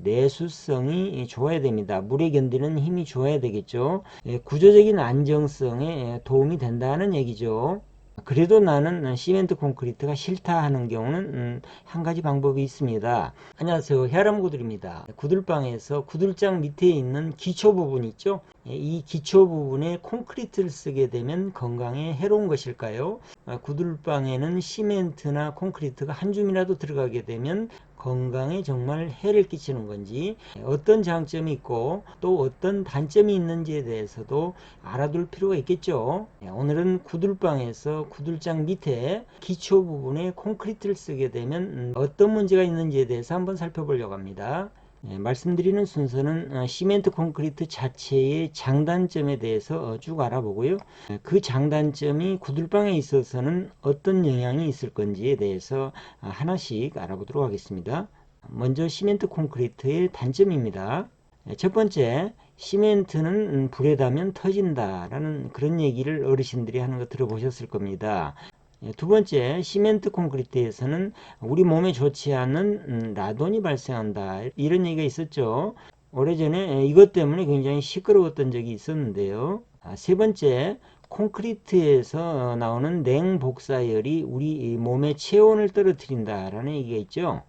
내수성이 좋아야 됩니다. 물에 견디는 힘이 좋아야 되겠죠. 구조적인 안정성에 도움이 된다는 얘기죠. 그래도 나는 시멘트 콘크리트가 싫다 하는 경우는 한 가지 방법이 있습니다. 안녕하세요, 헤아람구들입니다. 구들방에서 구들장 밑에 있는 기초 부분 있죠. 이 기초 부분에 콘크리트를 쓰게 되면 건강에 해로운 것일까요? 구들방에는 시멘트나 콘크리트가 한 줌이라도 들어가게 되면 건강에 정말 해를 끼치는 건지, 어떤 장점이 있고 또 어떤 단점이 있는지에 대해서도 알아둘 필요가 있겠죠. 오늘은 구들방에서 구들장 밑에 기초 부분에 콘크리트를 쓰게 되면 어떤 문제가 있는지에 대해서 한번 살펴보려고 합니다. 말씀드리는 순서는 시멘트 콘크리트 자체의 장단점에 대해서 쭉 알아보고요. 그 장단점이 구들방에 있어서는 어떤 영향이 있을 건지에 대해서 하나씩 알아보도록 하겠습니다. 먼저 시멘트 콘크리트의 단점입니다. 첫 번째, 시멘트는 불에 닿으면 터진다라는 그런 얘기를 어르신들이 하는 거 들어보셨을 겁니다. 두 번째, 시멘트 콘크리트에서는 우리 몸에 좋지 않은 라돈이 발생한다, 이런 얘기가 있었죠. 오래전에 이것 때문에 굉장히 시끄러웠던 적이 있었는데요. 세 번째, 콘크리트에서 나오는 냉복사열이 우리 몸의 체온을 떨어뜨린다라는 얘기가 있죠.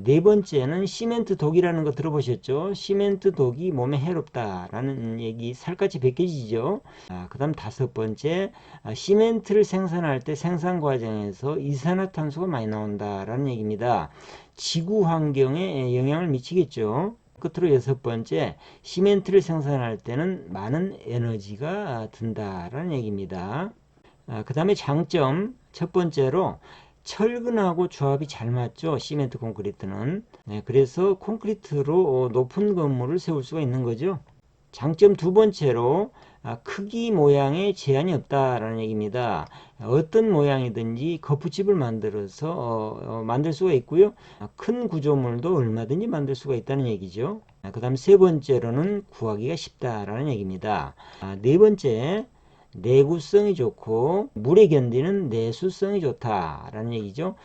네 번째는 시멘트 독이라는 거 들어보셨죠? 시멘트 독이 몸에 해롭다라는 얘기 살같이 벗겨지죠. 그 다음 다섯 번째, 시멘트를 생산할 때 생산 과정에서 이산화탄소가 많이 나온다라는 얘기입니다. 지구 환경에 영향을 미치겠죠. 끝으로 여섯 번째, 시멘트를 생산할 때는 많은 에너지가 든다라는 얘기입니다. 그 다음에 장점, 첫 번째로 철근하고 조합이 잘 맞죠. 시멘트 콘크리트는. 그래서 콘크리트로 높은 건물을 세울 수가 있는 거죠. 장점 두 번째로 크기 모양에 제한이 없다라는 얘기입니다. 어떤 모양이든지 거푸집을 만들어서 만들 수가 있고요. 큰 구조물도 얼마든지 만들 수가 있다는 얘기죠. 그 다음 세 번째로는 구하기가 쉽다라는 얘기입니다. 네 번째, 내구성이 좋고 물에 견디는 내수성이 좋다라는 얘기죠.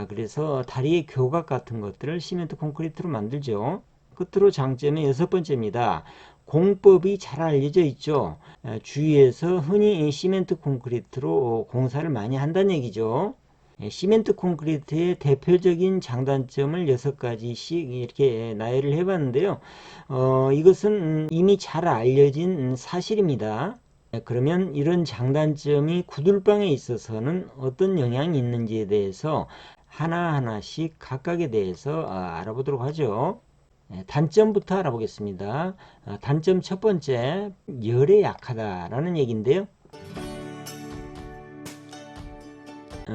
그래서 다리의 교각 같은 것들을 시멘트 콘크리트로 만들죠. 끝으로 장점의 여섯 번째입니다. 공법이 잘 알려져 있죠. 주위에서 흔히 시멘트 콘크리트로 공사를 많이 한다는 얘기죠. 시멘트 콘크리트의 대표적인 장단점을 6가지씩 이렇게 나열을 해봤는데요. 이것은 이미 잘 알려진 사실입니다. 그러면 이런 장단점이 구들방에 있어서는 어떤 영향이 있는지에 대해서 하나하나씩 각각에 대해서 알아보도록 하죠. 단점부터 알아보겠습니다. 단점 첫 번째, 열에 약하다라는 얘기인데요.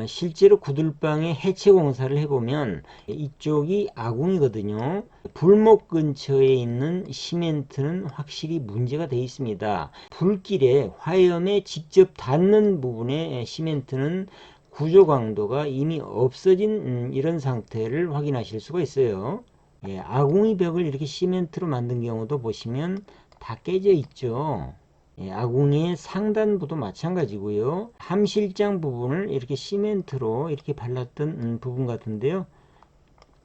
실제로 구들방에 해체 공사를 해보면 이쪽이 아궁이거든요. 불목 근처에 있는 시멘트는 확실히 문제가 되어 있습니다. 불길에 화염에 직접 닿는 부분의 시멘트는 구조 강도가 이미 없어진 이런 상태를 확인하실 수가 있어요. 아궁이 벽을 이렇게 시멘트로 만든 경우도 보시면 다 깨져 있죠. 아궁이의 상단부도 마찬가지고요. 함실장 부분을 이렇게 시멘트로 이렇게 발랐던 부분 같은데요.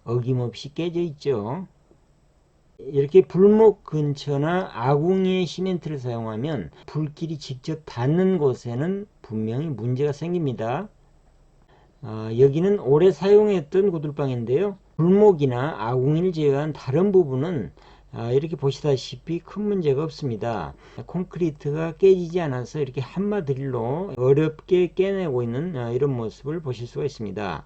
어김없이 깨져 있죠. 이렇게 불목 근처나 아궁이에 시멘트를 사용하면 불길이 직접 닿는 곳에는 분명히 문제가 생깁니다. 여기는 오래 사용했던 구들방인데요. 불목이나 아궁이를 제외한 다른 부분은 이렇게 보시다시피 큰 문제가 없습니다. 콘크리트가 깨지지 않아서 이렇게 한마 드릴로 어렵게 깨내고 있는 이런 모습을 보실 수가 있습니다.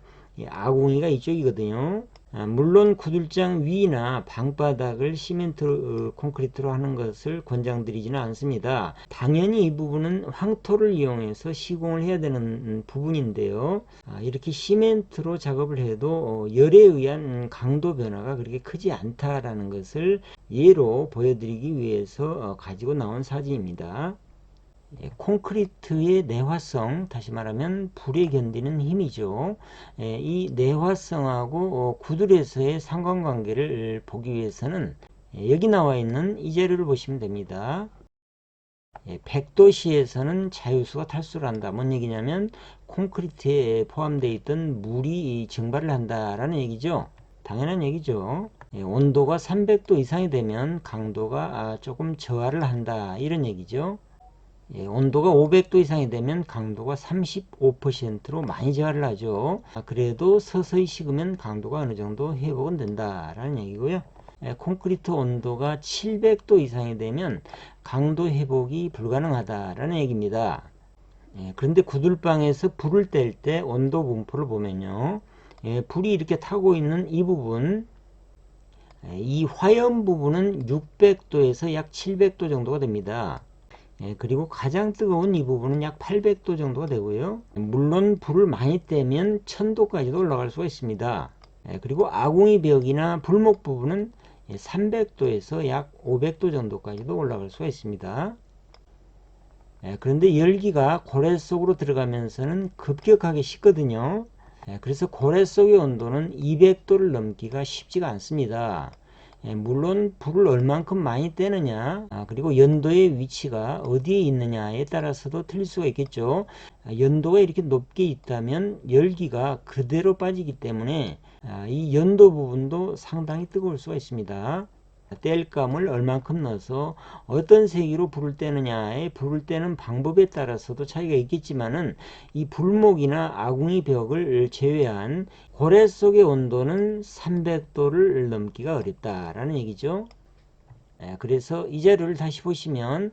아궁이가 이쪽이거든요. 물론 구들장 위나 방바닥을 시멘트 콘크리트로 하는 것을 권장드리지는 않습니다. 당연히 이 부분은 황토를 이용해서 시공을 해야 되는 부분인데요. 이렇게 시멘트로 작업을 해도 열에 의한 강도 변화가 그렇게 크지 않다라는 것을 예로 보여드리기 위해서 가지고 나온 사진입니다. 콘크리트의 내화성, 다시 말하면 불에 견디는 힘이죠. 이 내화성하고 구들에서의 상관관계를 보기 위해서는 여기 나와 있는 이 자료를 보시면 됩니다. 100도씨에서는 자유수가 탈수를 한다. 뭔 얘기냐면 콘크리트에 포함되어 있던 물이 증발을 한다라는 얘기죠. 당연한 얘기죠. 온도가 300도 이상이 되면 강도가 조금 저하를 한다, 이런 얘기죠. 온도가 500도 이상이 되면 강도가 35%로 많이 저하를 하죠. 그래도 서서히 식으면 강도가 어느 정도 회복은 된다라는 얘기고요. 콘크리트 온도가 700도 이상이 되면 강도 회복이 불가능하다라는 얘기입니다. 그런데 구들방에서 불을 뗄 때 온도 분포를 보면요, 불이 이렇게 타고 있는 이 부분, 이 화염 부분은 600도에서 약 700도 정도가 됩니다. 그리고 가장 뜨거운 이 부분은 약 800도 정도가 되고요. 물론 불을 많이 떼면 1000도까지도 올라갈 수가 있습니다. 그리고 아궁이 벽이나 불목 부분은 300도에서 약 500도 정도까지도 올라갈 수가 있습니다. 그런데 열기가 고래 속으로 들어가면서는 급격하게 식거든요. 그래서 고래 속의 온도는 200도를 넘기가 쉽지가 않습니다. 물론 불을 얼만큼 많이 떼느냐, 그리고 연도의 위치가 어디에 있느냐에 따라서도 틀릴 수가 있겠죠. 연도가 이렇게 높게 있다면 열기가 그대로 빠지기 때문에 이 연도 부분도 상당히 뜨거울 수가 있습니다. 땔감을 얼만큼 넣어서 어떤 세기로 불을 떼느냐에 불을 떼는 방법에 따라서도 차이가 있겠지만은 이 불목이나 아궁이 벽을 제외한 고래 속의 온도는 300도를 넘기가 어렵다라는 얘기죠. 그래서 이 자료를 다시 보시면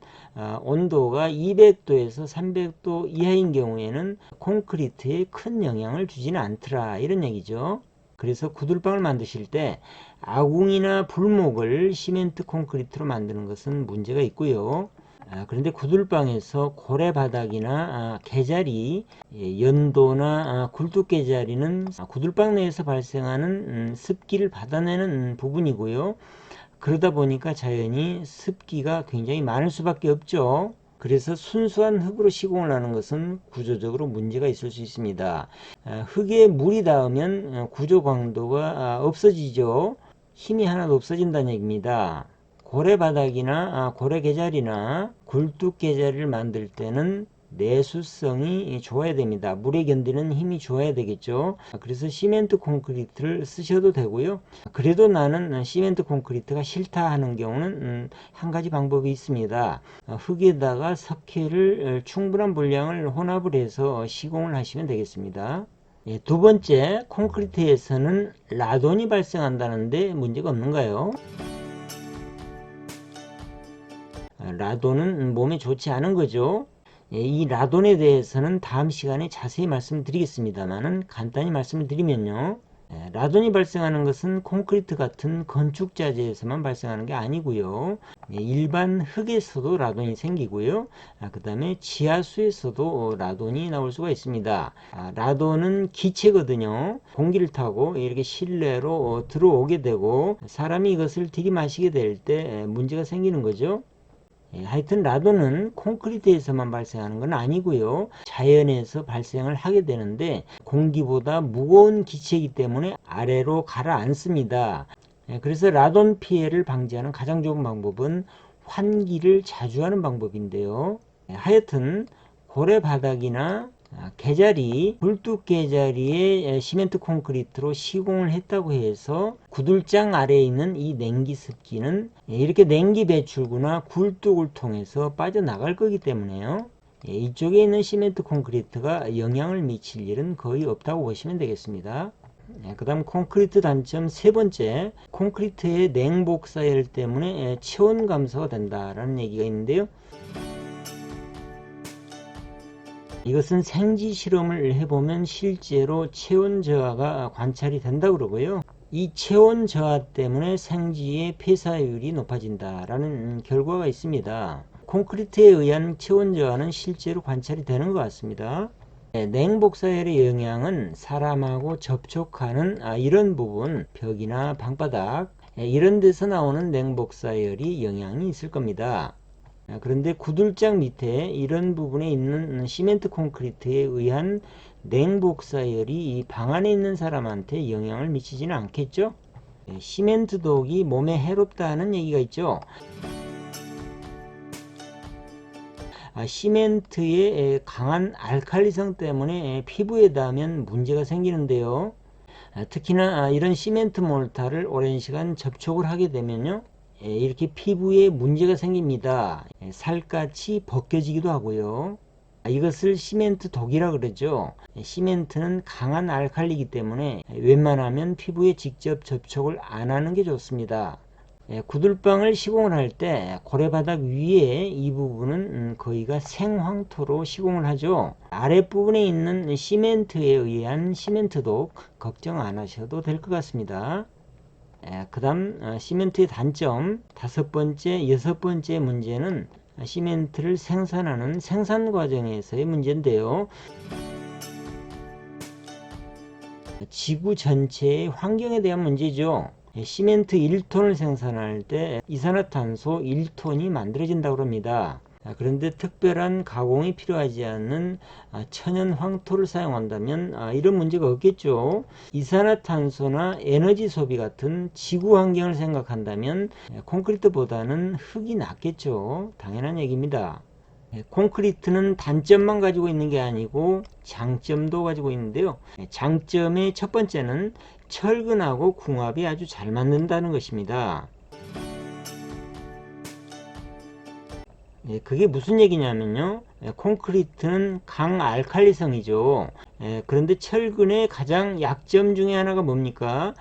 온도가 200도에서 300도 이하인 경우에는 콘크리트에 큰 영향을 주지는 않더라, 이런 얘기죠. 그래서 구들방을 만드실 때 아궁이나 불목을 시멘트 콘크리트로 만드는 것은 문제가 있고요. 그런데 구들방에서 고래바닥이나 개자리, 연도나 굴뚝개자리는 구들방 내에서 발생하는 습기를 받아내는 부분이고요. 그러다 보니까 자연히 습기가 굉장히 많을 수밖에 없죠. 그래서 순수한 흙으로 시공을 하는 것은 구조적으로 문제가 있을 수 있습니다. 흙에 물이 닿으면 구조 강도가 없어지죠. 힘이 하나도 없어진다는 얘기입니다. 고래바닥이나 고래개자리나 굴뚝개자리를 만들 때는 내수성이 좋아야 됩니다. 물에 견디는 힘이 좋아야 되겠죠. 그래서 시멘트 콘크리트를 쓰셔도 되고요. 그래도 나는 시멘트 콘크리트가 싫다 하는 경우는 한 가지 방법이 있습니다. 흙에다가 석회를 충분한 분량을 혼합을 해서 시공을 하시면 되겠습니다. 두 번째, 콘크리트에서는 라돈이 발생한다는데 문제가 없는가요? 라돈은 몸에 좋지 않은 거죠. 이 라돈에 대해서는 다음 시간에 자세히 말씀드리겠습니다만 간단히 말씀을 드리면요, 라돈이 발생하는 것은 콘크리트 같은 건축자재에서만 발생하는 게 아니고요, 일반 흙에서도 라돈이 생기고요, 그 다음에 지하수에서도 라돈이 나올 수가 있습니다. 라돈은 기체거든요. 공기를 타고 이렇게 실내로 들어오게 되고 사람이 이것을 들이마시게 될 때 문제가 생기는 거죠. 하여튼 라돈은 콘크리트에서만 발생하는 건 아니고요, 자연에서 발생을 하게 되는데 공기보다 무거운 기체이기 때문에 아래로 가라앉습니다. 그래서 라돈 피해를 방지하는 가장 좋은 방법은 환기를 자주 하는 방법인데요, 하여튼 고래바닥이나 개자리, 굴뚝개자리에 시멘트 콘크리트로 시공을 했다고 해서 구들장 아래에 있는 이 냉기 습기는 이렇게 냉기 배출구나 굴뚝을 통해서 빠져나갈 거기 때문에요, 이쪽에 있는 시멘트 콘크리트가 영향을 미칠 일은 거의 없다고 보시면 되겠습니다. 그 다음 콘크리트 단점 세 번째, 콘크리트의 냉복사열 때문에 체온 감소가 된다라는 얘기가 있는데요, 이것은 생지 실험을 해보면 실제로 체온 저하가 관찰이 된다 그러고요, 이 체온 저하 때문에 생지의 폐사율이 높아진다라는 결과가 있습니다. 콘크리트에 의한 체온 저하는 실제로 관찰이 되는 것 같습니다. 냉복사열의 영향은 사람하고 접촉하는 이런 부분, 벽이나 방바닥, 이런 데서 나오는 냉복사열이 영향이 있을 겁니다. 그런데 구들장 밑에 이런 부분에 있는 시멘트 콘크리트에 의한 냉복사열이 이 방 안에 있는 사람한테 영향을 미치지는 않겠죠. 시멘트 독이 몸에 해롭다는 얘기가 있죠. 시멘트의 강한 알칼리성 때문에 피부에 닿으면 문제가 생기는데요, 특히나 이런 시멘트 몰타를 오랜 시간 접촉을 하게 되면요, 이렇게 피부에 문제가 생깁니다. 살갗이 벗겨지기도 하고요. 이것을 시멘트 독이라 그러죠. 시멘트는 강한 알칼리이기 때문에 웬만하면 피부에 직접 접촉을 안 하는 게 좋습니다. 구들방을 시공을 할 때 고래바닥 위에 이 부분은 거의가 생황토로 시공을 하죠. 아랫부분에 있는 시멘트에 의한 시멘트독 걱정 안 하셔도 될 것 같습니다. 그 다음 시멘트의 단점, 다섯 번째, 여섯 번째 문제는 시멘트를 생산하는 생산 과정에서의 문제인데요. 지구 전체의 환경에 대한 문제죠. 시멘트 1톤을 생산할 때 이산화탄소 1톤이 만들어진다고 합니다. 그런데 특별한 가공이 필요하지 않는 천연 황토를 사용한다면 이런 문제가 없겠죠. 이산화탄소나 에너지 소비 같은 지구 환경을 생각한다면 콘크리트보다는 흙이 낫겠죠. 당연한 얘기입니다. 콘크리트는 단점만 가지고 있는 게 아니고 장점도 가지고 있는데요. 장점의 첫 번째는 철근하고 궁합이 아주 잘 맞는다는 것입니다. 그게 무슨 얘기냐면요, 콘크리트는 강알칼리성이죠. 그런데 철근의 가장 약점 중에 하나가 뭡니까?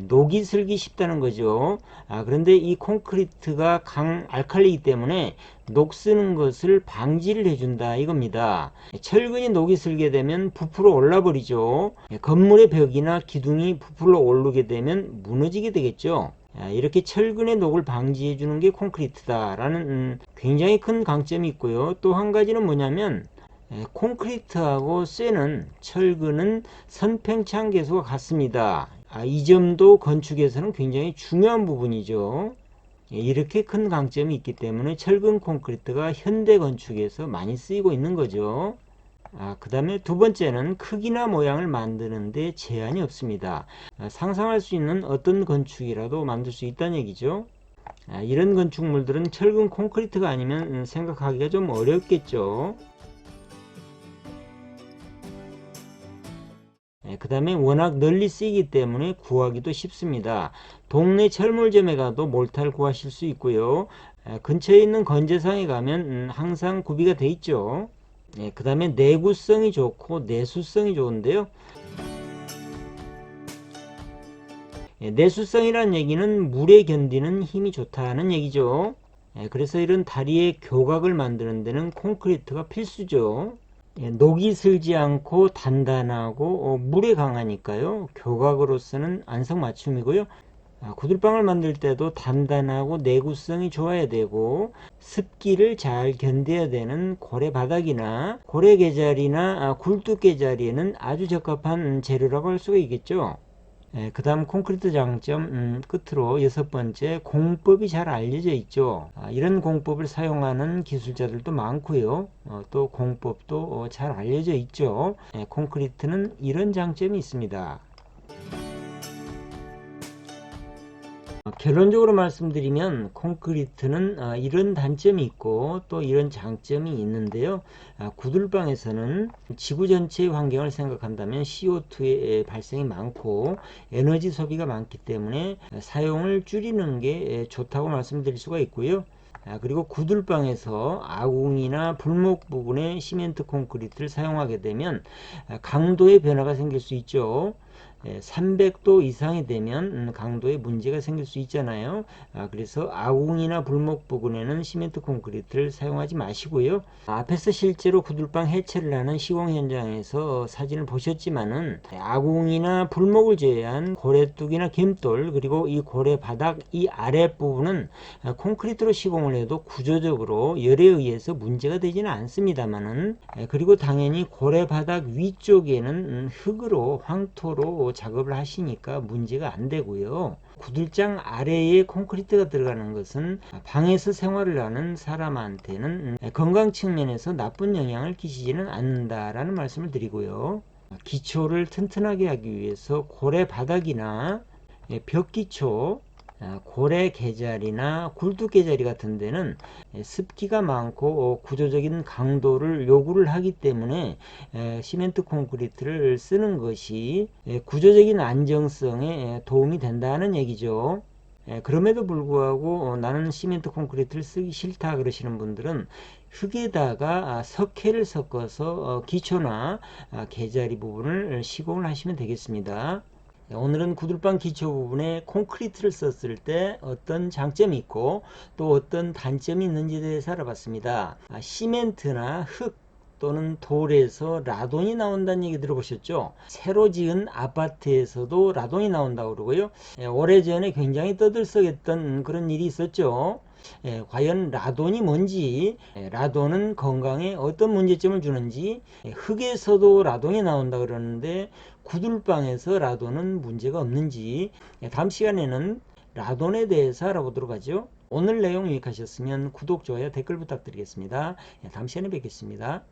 녹이 슬기 쉽다는 거죠. 그런데 이 콘크리트가 강알칼리이기 때문에 녹 쓰는 것을 방지를 해준다 이겁니다. 철근이 녹이 슬게 되면 부풀어 올라 버리죠. 건물의 벽이나 기둥이 부풀어 오르게 되면 무너지게 되겠죠. 이렇게 철근의 녹을 방지해 주는 게 콘크리트다라는 굉장히 큰 강점이 있고요. 또 한 가지는 뭐냐면 콘크리트하고 쇠는, 철근은 선팽창 계수가 같습니다. 이 점도 건축에서는 굉장히 중요한 부분이죠. 이렇게 큰 강점이 있기 때문에 철근 콘크리트가 현대 건축에서 많이 쓰이고 있는 거죠. 그 다음에 두 번째는 크기나 모양을 만드는데 제한이 없습니다. 상상할 수 있는 어떤 건축이라도 만들 수 있다는 얘기죠. 이런 건축물들은 철근 콘크리트가 아니면 생각하기가 좀 어렵겠죠. 그 다음에 워낙 널리 쓰이기 때문에 구하기도 쉽습니다. 동네 철물점에 가도 몰타를 구하실 수 있고요. 근처에 있는 건재상에 가면 항상 구비가 돼 있죠. 그 다음에 내구성이 좋고 내수성이 좋은데요. 내수성이라는 얘기는 물에 견디는 힘이 좋다는 얘기죠. 그래서 이런 다리의 교각을 만드는 데는 콘크리트가 필수죠. 녹이 슬지 않고 단단하고 물에 강하니까요. 교각으로서는 안성맞춤이고요. 구들방을 만들 때도 단단하고 내구성이 좋아야 되고 습기를 잘 견뎌야 되는 고래바닥이나 고래개자리나 굴뚝개자리에는 아주 적합한 재료라고 할 수가 있겠죠. 그 다음 콘크리트 장점 끝으로 여섯 번째, 공법이 잘 알려져 있죠. 이런 공법을 사용하는 기술자들도 많고요. 또 공법도 잘 알려져 있죠. 콘크리트는 이런 장점이 있습니다. 결론적으로 말씀드리면 콘크리트는 이런 단점이 있고 또 이런 장점이 있는데요. 구들방에서는 지구 전체의 환경을 생각한다면 CO2의 발생이 많고 에너지 소비가 많기 때문에 사용을 줄이는 게 좋다고 말씀드릴 수가 있고요. 그리고 구들방에서 아궁이나 불목 부분에 시멘트 콘크리트를 사용하게 되면 강도의 변화가 생길 수 있죠. 300도 이상이 되면 강도에 문제가 생길 수 있잖아요. 그래서 아궁이나 불목 부근에는 시멘트 콘크리트를 사용하지 마시고요. 앞에서 실제로 구들방 해체를 하는 시공 현장에서 사진을 보셨지만은 아궁이나 불목을 제외한 고래뚝이나 겜돌, 그리고 이 고래 바닥 이 아랫부분은 콘크리트로 시공을 해도 구조적으로 열에 의해서 문제가 되지는 않습니다만은, 그리고 당연히 고래 바닥 위쪽에는 흙으로, 황토로 작업을 하시니까 문제가 안 되고요. 구들장 아래에 콘크리트가 들어가는 것은 방에서 생활을 하는 사람한테는 건강 측면에서 나쁜 영향을 끼치지는 않는다라는 말씀을 드리고요. 기초를 튼튼하게 하기 위해서 고래 바닥이나 벽기초, 고래 계자리나 굴뚝 계자리 같은 데는 습기가 많고 구조적인 강도를 요구를 하기 때문에 시멘트 콘크리트를 쓰는 것이 구조적인 안정성에 도움이 된다는 얘기죠. 그럼에도 불구하고 나는 시멘트 콘크리트를 쓰기 싫다 그러시는 분들은 흙에다가 석회를 섞어서 기초나 계자리 부분을 시공을 하시면 되겠습니다. 오늘은 구들방 기초 부분에 콘크리트를 썼을 때 어떤 장점이 있고 또 어떤 단점이 있는지에 대해서 알아봤습니다. 시멘트나 흙 또는 돌에서 라돈이 나온다는 얘기 들어보셨죠? 새로 지은 아파트에서도 라돈이 나온다고 그러고요. 오래전에 굉장히 떠들썩했던 그런 일이 있었죠. 과연 라돈이 뭔지, 라돈은 건강에 어떤 문제점을 주는지, 흙에서도 라돈이 나온다 그러는데 구들방에서 라돈은 문제가 없는지, 다음 시간에는 라돈에 대해서 알아보도록 하죠. 오늘 내용 유익하셨으면 구독, 좋아요, 댓글 부탁드리겠습니다. 다음 시간에 뵙겠습니다.